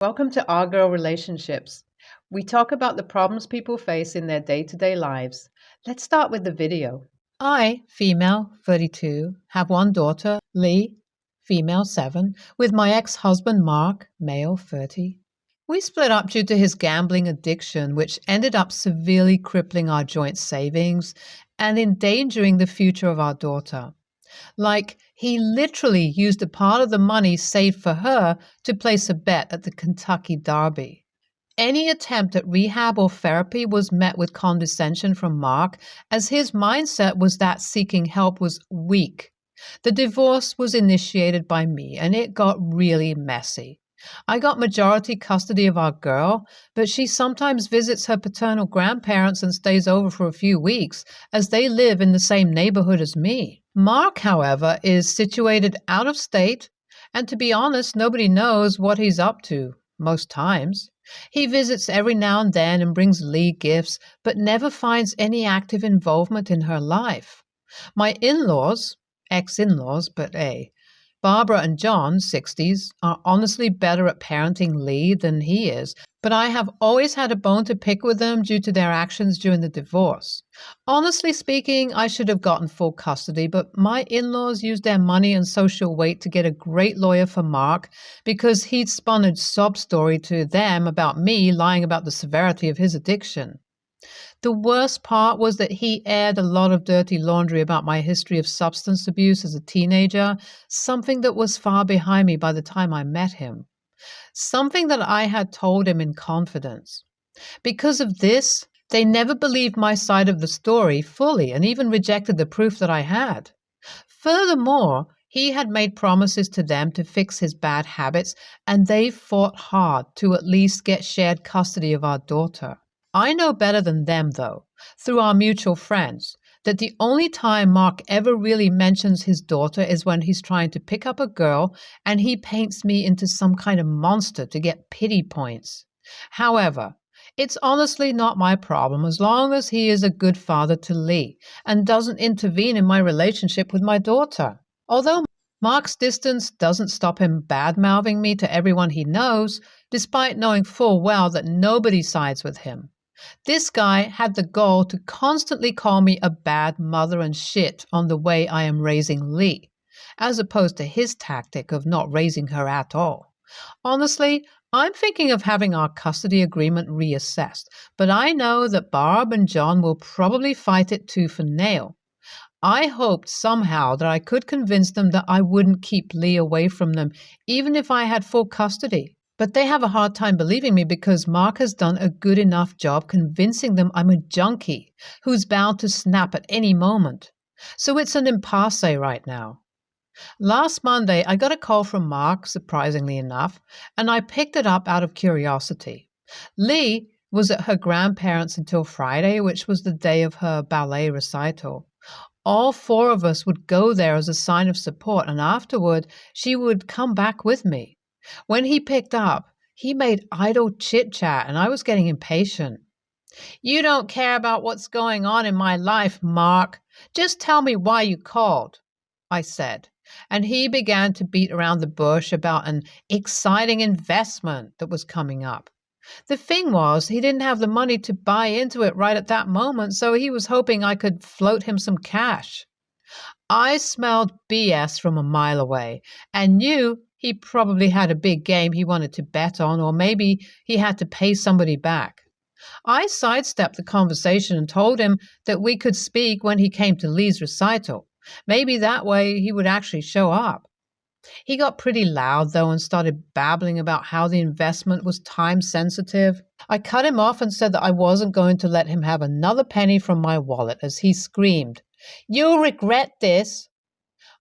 Welcome to Our Girl Relationships. We talk about the problems people face in their day-to-day lives. Let's start with the video. I, female, 32, have one daughter, Leigh, female, 7, with my ex-husband, Mark, male, 30. We split up due to his gambling addiction, which ended up severely crippling our joint savings and endangering the future of our daughter. Like, he literally used a part of the money saved for her to place a bet at the Kentucky Derby. Any attempt at rehab or therapy was met with condescension from Mark, as his mindset was that seeking help was weak. The divorce was initiated by me, and it got really messy. I got majority custody of our girl, but she sometimes visits her paternal grandparents and stays over for a few weeks, as they live in the same neighborhood as me. Mark, however, is situated out of state, and to be honest, nobody knows what he's up to, most times. He visits every now and then and brings Leigh gifts, but never finds any active involvement in her life. My in-laws, ex-in-laws, but Barbara and John, 60s, are honestly better at parenting Leigh than he is, but I have always had a bone to pick with them due to their actions during the divorce. Honestly speaking, I should have gotten full custody, but my in-laws used their money and social weight to get a great lawyer for Mark because he'd spun a sob story to them about me lying about the severity of his addiction. The worst part was that he aired a lot of dirty laundry about my history of substance abuse as a teenager, something that was far behind me by the time I met him. Something that I had told him in confidence. Because of this, they never believed my side of the story fully and even rejected the proof that I had. Furthermore, he had made promises to them to fix his bad habits, and they fought hard to at least get shared custody of our daughter. I know better than them, though, through our mutual friends, that the only time Mark ever really mentions his daughter is when he's trying to pick up a girl and he paints me into some kind of monster to get pity points. However, it's honestly not my problem as long as he is a good father to Leigh and doesn't intervene in my relationship with my daughter. Although Mark's distance doesn't stop him bad-mouthing me to everyone he knows, despite knowing full well that nobody sides with him. This guy had the goal to constantly call me a bad mother and shit on the way I am raising Leigh, as opposed to his tactic of not raising her at all. Honestly, I'm thinking of having our custody agreement reassessed, but I know that Barb and John will probably fight it tooth and nail. I hoped somehow that I could convince them that I wouldn't keep Leigh away from them, even if I had full custody. But they have a hard time believing me because Mark has done a good enough job convincing them I'm a junkie who's bound to snap at any moment. So it's an impasse right now. Last Monday, I got a call from Mark, surprisingly enough, and I picked it up out of curiosity. Leigh was at her grandparents' until Friday, which was the day of her ballet recital. All 4 of us would go there as a sign of support, and afterward, she would come back with me. When he picked up, he made idle chit-chat, and I was getting impatient. "You don't care about what's going on in my life, Mark. Just tell me why you called," I said, and he began to beat around the bush about an exciting investment that was coming up. The thing was, he didn't have the money to buy into it right at that moment, so he was hoping I could float him some cash. I smelled BS from a mile away and knew he probably had a big game he wanted to bet on, or maybe he had to pay somebody back. I sidestepped the conversation and told him that we could speak when he came to Leigh's recital. Maybe that way he would actually show up. He got pretty loud, though, and started babbling about how the investment was time-sensitive. I cut him off and said that I wasn't going to let him have another penny from my wallet as he screamed, "You'll regret this!"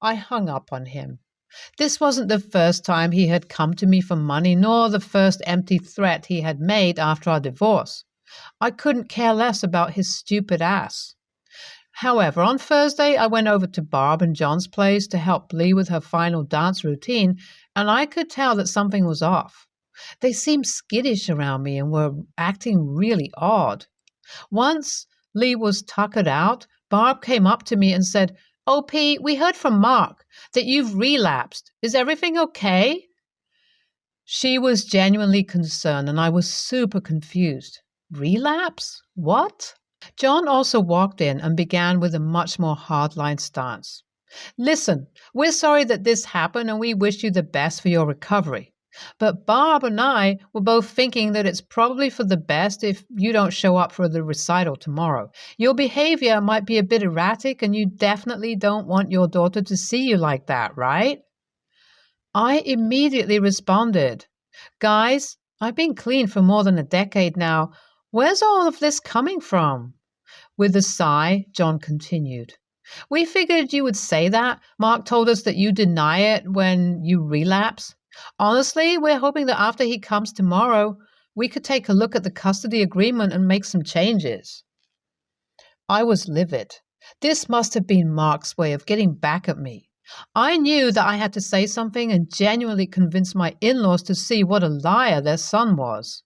I hung up on him. This wasn't the first time he had come to me for money, nor the first empty threat he had made after our divorce. I couldn't care less about his stupid ass. However, on Thursday, I went over to Barb and John's place to help Leigh with her final dance routine, and I could tell that something was off. They seemed skittish around me and were acting really odd. Once Leigh was tuckered out, Barb came up to me and said, "Oh, Pete, we heard from Mark that you've relapsed. Is everything okay?" She was genuinely concerned, and I was super confused. Relapse? What? John also walked in and began with a much more hardline stance. Listen, we're sorry that this happened and we wish you the best for your recovery. But Barb and I were both thinking that it's probably for the best if you don't show up for the recital tomorrow. Your behavior might be a bit erratic and you definitely don't want your daughter to see you like that, right? I immediately responded, Guys, I've been clean for more than a decade now. Where's all of this coming from? With a sigh, John continued. We figured you would say that. Mark told us that you deny it when you relapse. Honestly, we're hoping that after he comes tomorrow, we could take a look at the custody agreement and make some changes. I was livid. This must have been Mark's way of getting back at me. I knew that I had to say something and genuinely convince my in-laws to see what a liar their son was.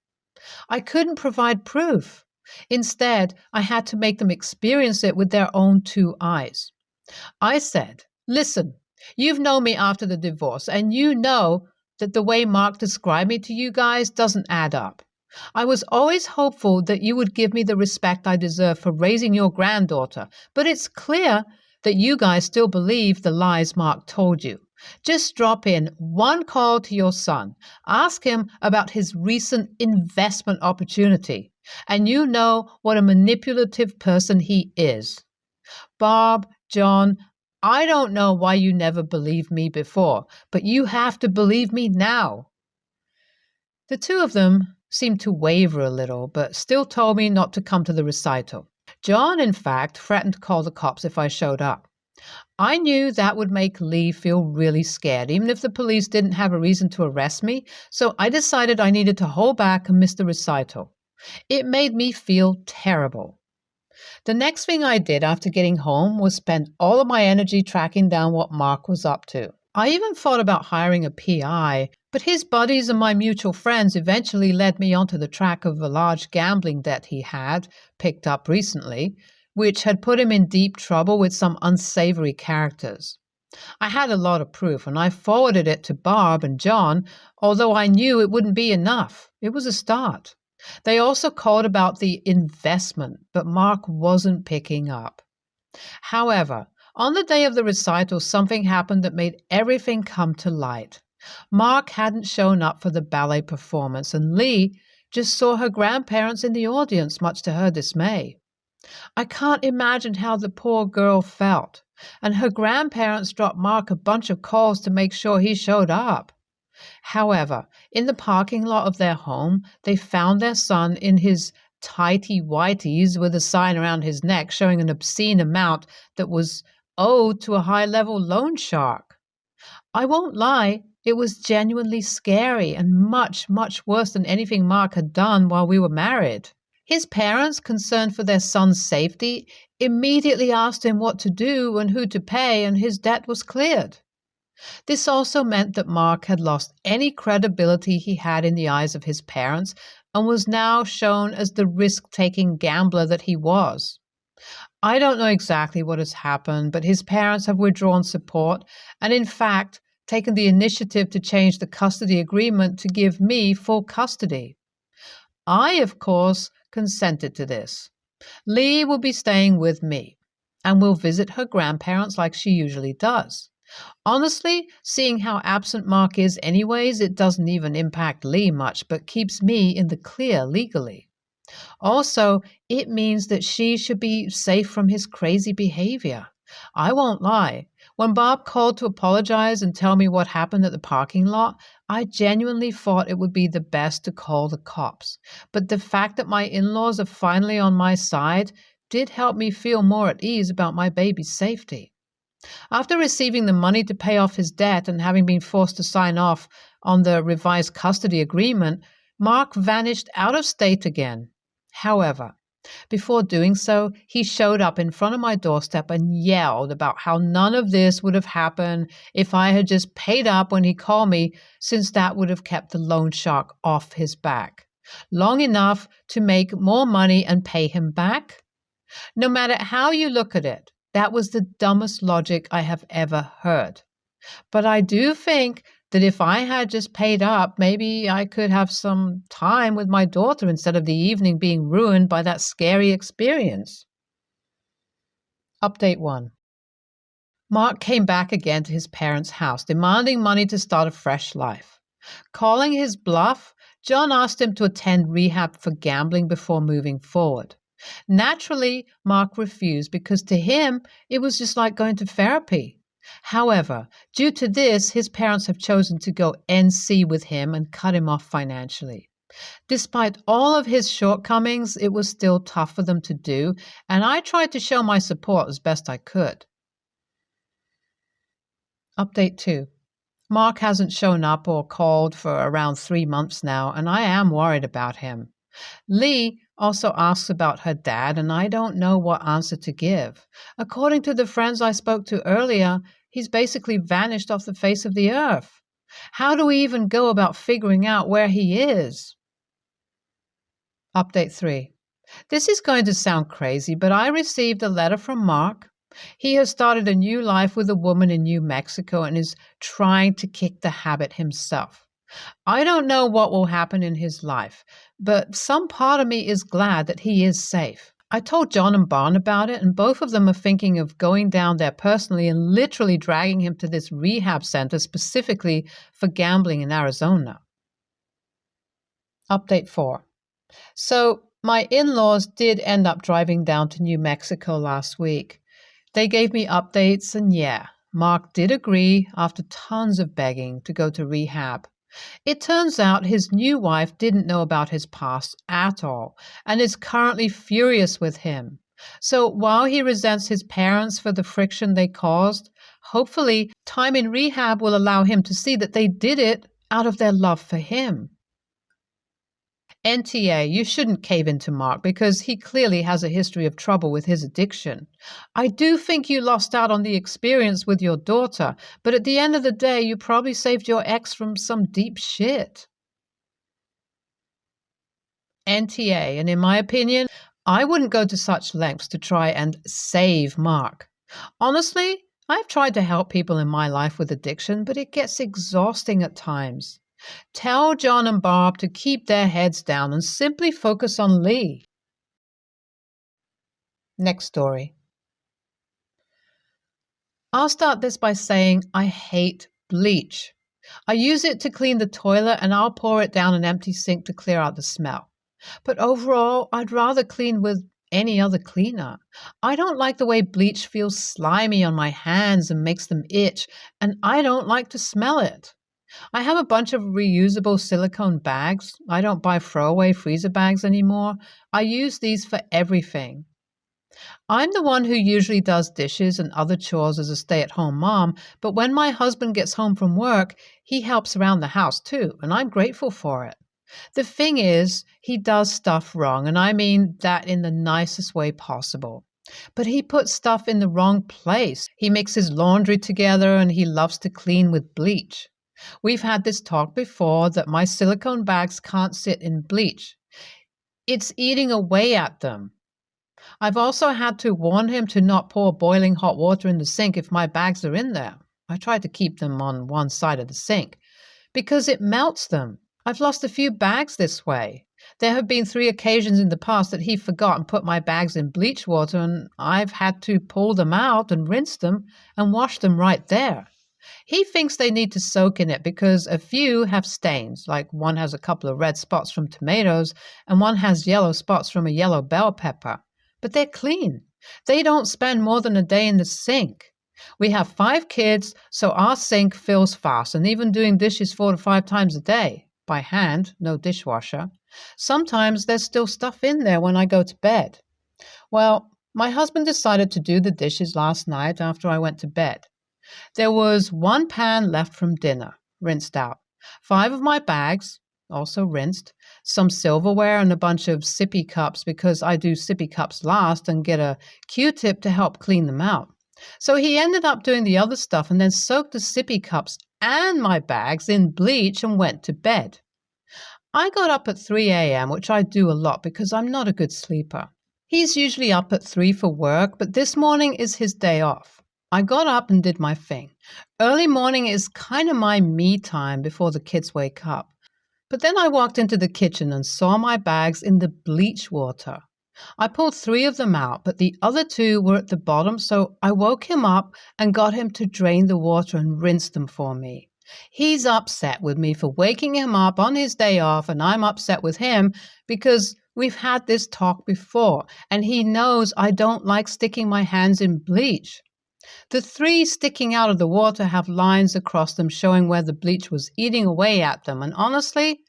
I couldn't provide proof. Instead, I had to make them experience it with their own two eyes. I said, Listen, you've known me after the divorce, and you know that the way Mark described me to you guys doesn't add up. I was always hopeful that you would give me the respect I deserve for raising your granddaughter, but it's clear that you guys still believe the lies Mark told you. Just drop in one call to your son. Ask him about his recent investment opportunity, and you know what a manipulative person he is. Bob, John, I don't know why you never believed me before, but you have to believe me now. The two of them seemed to waver a little, but still told me not to come to the recital. John, in fact, threatened to call the cops if I showed up. I knew that would make Leigh feel really scared, even if the police didn't have a reason to arrest me, so I decided I needed to hold back and miss the recital. It made me feel terrible. The next thing I did after getting home was spend all of my energy tracking down what Mark was up to. I even thought about hiring a PI, but his buddies and my mutual friends eventually led me onto the track of a large gambling debt he had picked up recently, which had put him in deep trouble with some unsavory characters. I had a lot of proof, and I forwarded it to Barb and John, although I knew it wouldn't be enough. It was a start. They also called about the investment, but Mark wasn't picking up. However, on the day of the recital, something happened that made everything come to light. Mark hadn't shown up for the ballet performance, and Leigh just saw her grandparents in the audience, much to her dismay. I can't imagine how the poor girl felt, and her grandparents dropped Mark a bunch of calls to make sure he showed up. However, in the parking lot of their home, they found their son in his tighty-whities with a sign around his neck showing an obscene amount that was owed to a high-level loan shark. I won't lie, it was genuinely scary and much, much worse than anything Mark had done while we were married. His parents, concerned for their son's safety, immediately asked him what to do and who to pay, and his debt was cleared. This also meant that Mark had lost any credibility he had in the eyes of his parents and was now shown as the risk-taking gambler that he was. I don't know exactly what has happened, but his parents have withdrawn support and, in fact, taken the initiative to change the custody agreement to give me full custody. I, of course, consented to this. Leigh will be staying with me and will visit her grandparents like she usually does. Honestly, seeing how absent Mark is anyways, it doesn't even impact Leigh much, but keeps me in the clear legally. Also, it means that she should be safe from his crazy behavior. I won't lie. When Bob called to apologize and tell me what happened at the parking lot, I genuinely thought it would be the best to call the cops. But the fact that my in-laws are finally on my side did help me feel more at ease about my baby's safety. After receiving the money to pay off his debt and having been forced to sign off on the revised custody agreement, Mark vanished out of state again. However, before doing so, he showed up in front of my doorstep and yelled about how none of this would have happened if I had just paid up when he called me, since that would have kept the loan shark off his back long enough to make more money and pay him back. No matter how you look at it, that was the dumbest logic I have ever heard. But I do think That if I had just paid up, maybe I could have some time with my daughter instead of the evening being ruined by that scary experience. Update 1. Mark came back again to his parents' house, demanding money to start a fresh life. Calling his bluff, John asked him to attend rehab for gambling before moving forward. Naturally, Mark refused because to him, it was just like going to therapy. However, due to this, his parents have chosen to go NC with him and cut him off financially. Despite all of his shortcomings, it was still tough for them to do, and I tried to show my support as best I could. Update 2. Mark hasn't shown up or called for around 3 months now, and I am worried about him. Leigh also asks about her dad, and I don't know what answer to give. According to the friends I spoke to earlier, he's basically vanished off the face of the earth. How do we even go about figuring out where he is? Update 3. This is going to sound crazy, but I received a letter from Mark. He has started a new life with a woman in New Mexico and is trying to kick the habit himself. I don't know what will happen in his life, but some part of me is glad that he is safe. I told John and Barn about it, and both of them are thinking of going down there personally and literally dragging him to this rehab center specifically for gambling in Arizona. Update 4. So, my in-laws did end up driving down to New Mexico last week. They gave me updates, and yeah, Mark did agree, after tons of begging, to go to rehab. It turns out his new wife didn't know about his past at all and is currently furious with him. So while he resents his parents for the friction they caused, hopefully time in rehab will allow him to see that they did it out of their love for him. NTA, you shouldn't cave into Mark because he clearly has a history of trouble with his addiction. I do think you lost out on the experience with your daughter, but at the end of the day, you probably saved your ex from some deep shit. NTA, and in my opinion, I wouldn't go to such lengths to try and save Mark. Honestly, I've tried to help people in my life with addiction, but it gets exhausting at times. Tell John and Barb to keep their heads down and simply focus on Leigh. Next story. I'll start this by saying I hate bleach. I use it to clean the toilet and I'll pour it down an empty sink to clear out the smell. But overall, I'd rather clean with any other cleaner. I don't like the way bleach feels slimy on my hands and makes them itch, and I don't like to smell it. I have a bunch of reusable silicone bags. I don't buy throwaway freezer bags anymore. I use these for everything. I'm the one who usually does dishes and other chores as a stay-at-home mom, but when my husband gets home from work, he helps around the house too, and I'm grateful for it. The thing is, he does stuff wrong, and I mean that in the nicest way possible. But he puts stuff in the wrong place. He mixes laundry together and he loves to clean with bleach. We've had this talk before that my silicone bags can't sit in bleach. It's eating away at them. I've also had to warn him to not pour boiling hot water in the sink if my bags are in there. I try to keep them on one side of the sink because it melts them. I've lost a few bags this way. There have been 3 occasions in the past that he forgot and put my bags in bleach water, and I've had to pull them out and rinse them and wash them right there. He thinks they need to soak in it because a few have stains, like one has a couple of red spots from tomatoes and one has yellow spots from a yellow bell pepper. But they're clean. They don't spend more than a day in the sink. We have 5 kids, so our sink fills fast, and even doing dishes 4 to 5 times a day, by hand, no dishwasher. Sometimes there's still stuff in there when I go to bed. Well, my husband decided to do the dishes last night after I went to bed. There was 1 pan left from dinner, rinsed out, 5 of my bags, also rinsed, some silverware and a bunch of sippy cups because I do sippy cups last and get a Q-tip to help clean them out. So he ended up doing the other stuff and then soaked the sippy cups and my bags in bleach and went to bed. I got up at 3 a.m., which I do a lot because I'm not a good sleeper. He's usually up at 3 for work, but this morning is his day off. I got up and did my thing. Early morning is kind of my me time before the kids wake up. But then I walked into the kitchen and saw my bags in the bleach water. I pulled 3 of them out, but the other 2 were at the bottom, so I woke him up and got him to drain the water and rinse them for me. He's upset with me for waking him up on his day off, and I'm upset with him because we've had this talk before, and he knows I don't like sticking my hands in bleach. The 3 sticking out of the water have lines across them showing where the bleach was eating away at them, and honestly,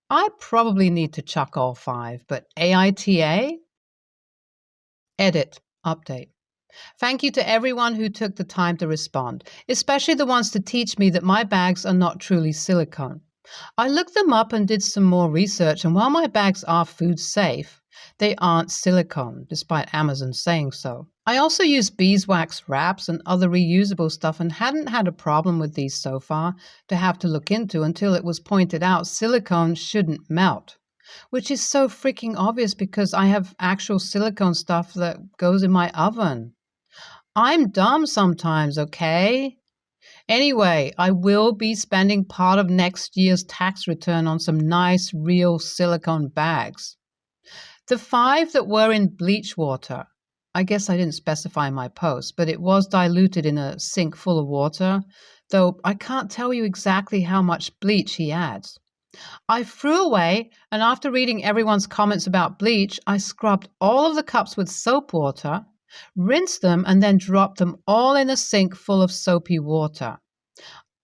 I probably need to chuck all 5, but AITA? Edit. Update. Thank you to everyone who took the time to respond, especially the ones to teach me that my bags are not truly silicone. I looked them up and did some more research, and while my bags are food safe, they aren't silicone, despite Amazon saying so. I also use beeswax wraps and other reusable stuff and hadn't had a problem with these so far to have to look into until it was pointed out silicone shouldn't melt. Which is so freaking obvious because I have actual silicone stuff that goes in my oven. I'm dumb sometimes, okay? Anyway, I will be spending part of next year's tax return on some nice, real silicone bags. The 5 that were in bleach water, I guess I didn't specify in my post, but it was diluted in a sink full of water, though I can't tell you exactly how much bleach he adds. I threw away, and after reading everyone's comments about bleach, I scrubbed all of the cups with soap water, rinsed them, and then dropped them all in a sink full of soapy water.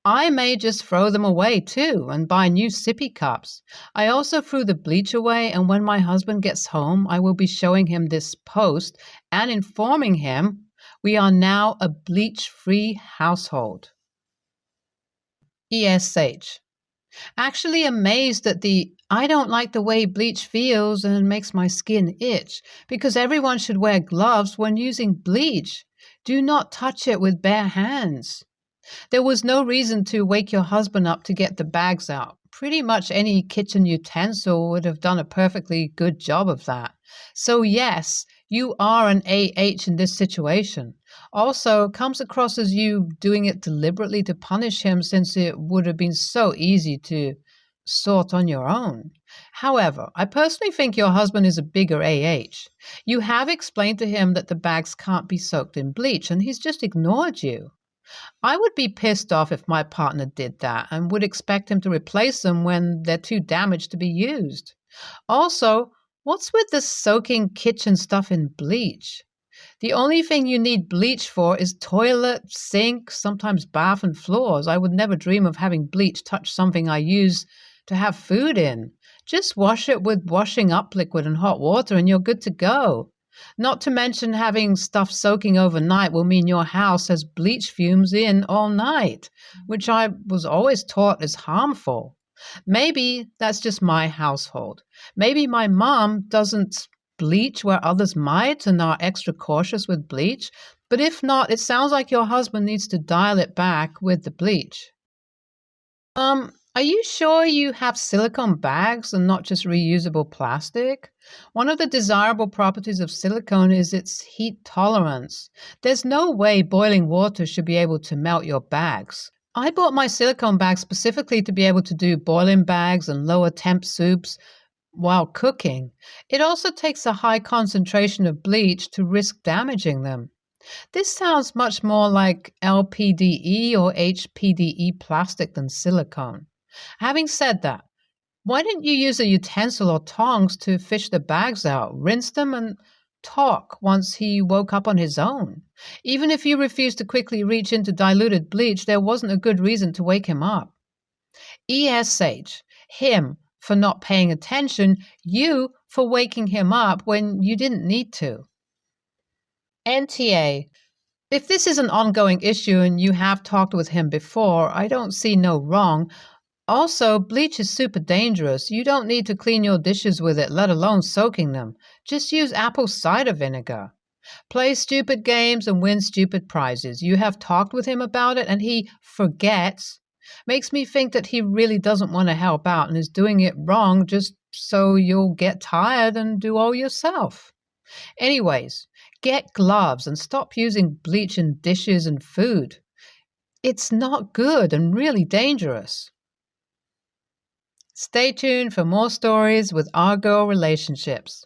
I may just throw them away too and buy new sippy cups. I also threw the bleach away, and when my husband gets home, I will be showing him this post and informing him we are now a bleach-free household. ESH. Actually amazed at the I don't like the way bleach feels and makes my skin itch because everyone should wear gloves when using bleach. Do not touch it with bare hands. There was no reason to wake your husband up to get the bags out. Pretty much any kitchen utensil would have done a perfectly good job of that. So yes, you are an AH in this situation. Also, comes across as you doing it deliberately to punish him since it would have been so easy to sort on your own. However, I personally think your husband is a bigger AH. You have explained to him that the bags can't be soaked in bleach, and he's just ignored you. I would be pissed off if my partner did that and would expect him to replace them when they're too damaged to be used. Also, what's with the soaking kitchen stuff in bleach? The only thing you need bleach for is toilet, sink, sometimes bath and floors. I would never dream of having bleach touch something I use to have food in. Just wash it with washing up liquid and hot water and you're good to go. Not to mention having stuff soaking overnight will mean your house has bleach fumes in all night, which I was always taught is harmful. Maybe that's just my household. Maybe my mom doesn't bleach where others might and are extra cautious with bleach. But if not, it sounds like your husband needs to dial it back with the bleach. Are you sure you have silicone bags and not just reusable plastic? One of the desirable properties of silicone is its heat tolerance. There's no way boiling water should be able to melt your bags. I bought my silicone bag specifically to be able to do boiling bags and lower temp soups while cooking. It also takes a high concentration of bleach to risk damaging them. This sounds much more like LPDE or HPDE plastic than silicone. Having said that, why didn't you use a utensil or tongs to fish the bags out, rinse them, and talk once he woke up on his own? Even if you refused to quickly reach into diluted bleach, there wasn't a good reason to wake him up. ESH, him for not paying attention, you for waking him up when you didn't need to. NTA, if this is an ongoing issue and you have talked with him before, I don't see no wrong. Also, bleach is super dangerous. You don't need to clean your dishes with it, let alone soaking them. Just use apple cider vinegar. Play stupid games and win stupid prizes. You have talked with him about it and he forgets. Makes me think that he really doesn't want to help out and is doing it wrong just so you'll get tired and do all yourself. Anyways, Get gloves and stop using bleach in dishes and food. It's not good and really dangerous. Stay tuned for more stories with our girl relationships.